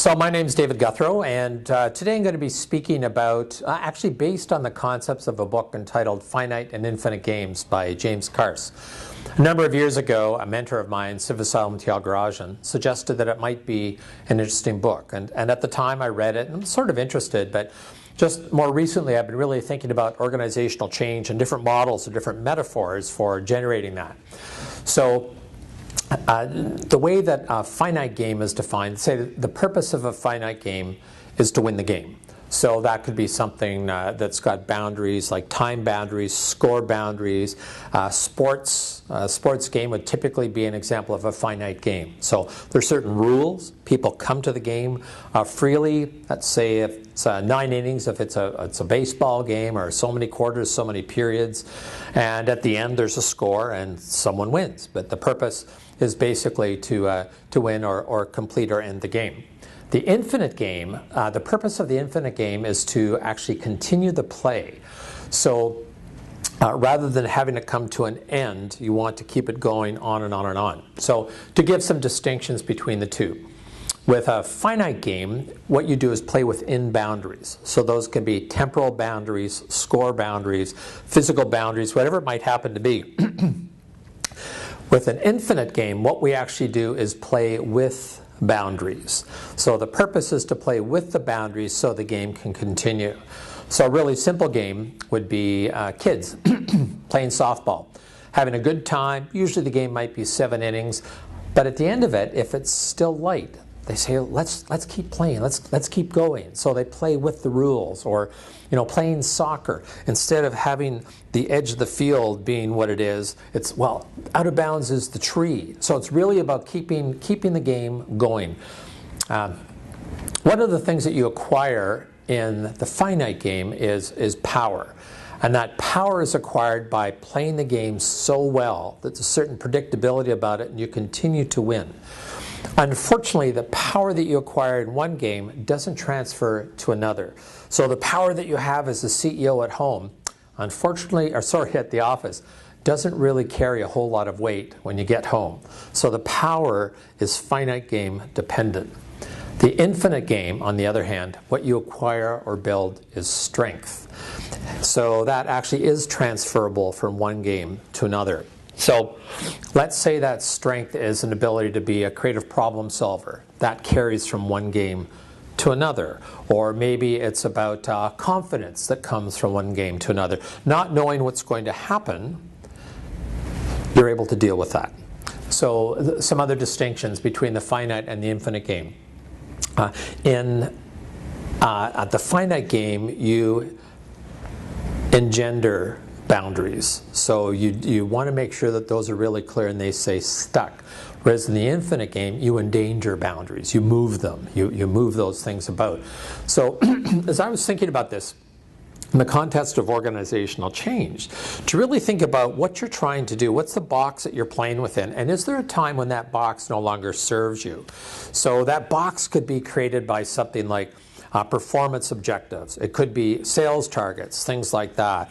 So my name is David Guthrow, and today I'm going to be speaking about, actually based on the concepts of a book entitled Finite and Infinite Games by James Carse. A number of years ago, a mentor of mine, Sivasalam Tyagarajan, suggested that it might be an interesting book. And at the time I read it, and I was sort of interested, but just more recently I've been really thinking about organizational change and different models and different metaphors for generating that. So the way that a finite game is defined, say the purpose of a finite game is to win the game. So that could be something that's got boundaries like time boundaries, score boundaries. Sports game would typically be an example of a finite game. So there's certain rules. People come to the game freely. Let's say if it's 9 innings, if it's a baseball game, or so many quarters, so many periods, and at the end there's a score and someone wins. But the purpose is basically to win or complete or end the game. The infinite game, the purpose of the infinite game is to actually continue the play. So rather than having it come to an end, you want to keep it going on and on and on. So to give some distinctions between the two. With a finite game, what you do is play within boundaries. So those can be temporal boundaries, score boundaries, physical boundaries, whatever it might happen to be. With an infinite game, what we actually do is play with boundaries. So the purpose is to play with the boundaries so the game can continue. So a really simple game would be kids playing softball, having a good time. Usually the game might be 7 innings, but at the end of it, if it's still light, they say, let's keep playing, let's keep going. So they play with the rules. Or playing soccer, instead of having the edge of the field being what it is, it's, well, out of bounds is the tree. So it's really about keeping the game going. One of the things that you acquire in the finite game is power. And that power is acquired by playing the game so well that there's a certain predictability about it and you continue to win. Unfortunately, the power that you acquire in one game doesn't transfer to another. So the power that you have as a CEO at home, unfortunately, at the office, doesn't really carry a whole lot of weight when you get home. So the power is finite game dependent. The infinite game, on the other hand, what you acquire or build is strength. So that actually is transferable from one game to another. So let's say that strength is an ability to be a creative problem solver. That carries from one game to another. Or maybe it's about confidence that comes from one game to another. Not knowing what's going to happen, you're able to deal with that. So some other distinctions between the finite and the infinite game. In the finite game, you engender boundaries. So you want to make sure that those are really clear and they say stuck. Whereas in the infinite game, you endanger boundaries. You move them. You move those things about. So as I was thinking about this, in the context of organizational change, to really think about what you're trying to do, what's the box that you're playing within, and is there a time when that box no longer serves you? So that box could be created by something like performance objectives. It could be sales targets, things like that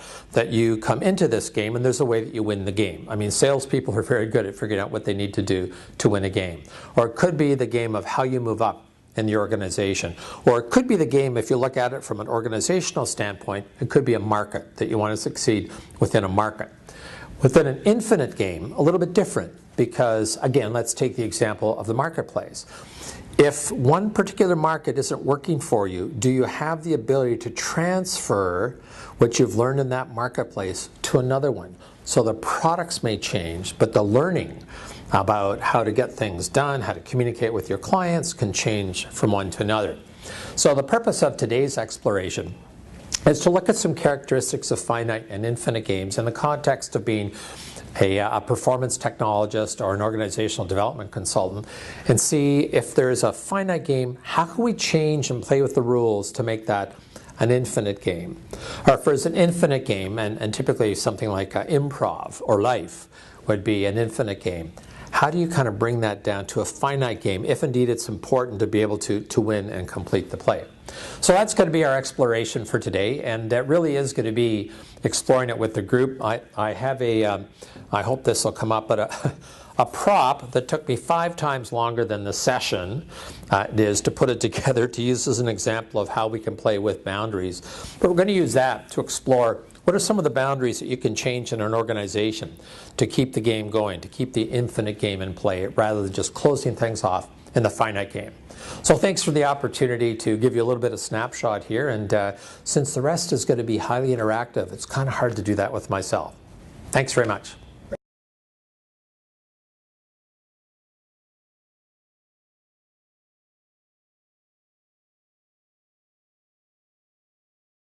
you come into this game and there's a way that you win the game. I mean, salespeople are very good at figuring out what they need to do to win a game. Or it could be the game of how you move up in the organization. Or it could be the game, if you look at it from an organizational standpoint, it could be a market, that you want to succeed within a market. Within an infinite game, a little bit different, because again, let's take the example of the marketplace. If one particular market isn't working for you, do you have the ability to transfer what you've learned in that marketplace to another one? So the products may change, but the learning about how to get things done, how to communicate with your clients can change from one to another. So the purpose of today's exploration is to look at some characteristics of finite and infinite games in the context of being a performance technologist or an organizational development consultant, and see if there's a finite game, how can we change and play with the rules to make that an infinite game? Or if there's an infinite game, and typically something like improv or life would be an infinite game, how do you kind of bring that down to a finite game, if indeed it's important to be able to win and complete the play? So that's going to be our exploration for today, and that really is going to be exploring it with the group. I have I hope this will come up, but a prop that took me 5 times longer than the session it is to put it together, to use as an example of how we can play with boundaries. But we're going to use that to explore what are some of the boundaries that you can change in an organization to keep the game going, to keep the infinite game in play, rather than just closing things off in the finite game. So thanks for the opportunity to give you a little bit of snapshot here, and since the rest is going to be highly interactive, it's kind of hard to do that with myself. Thanks very much.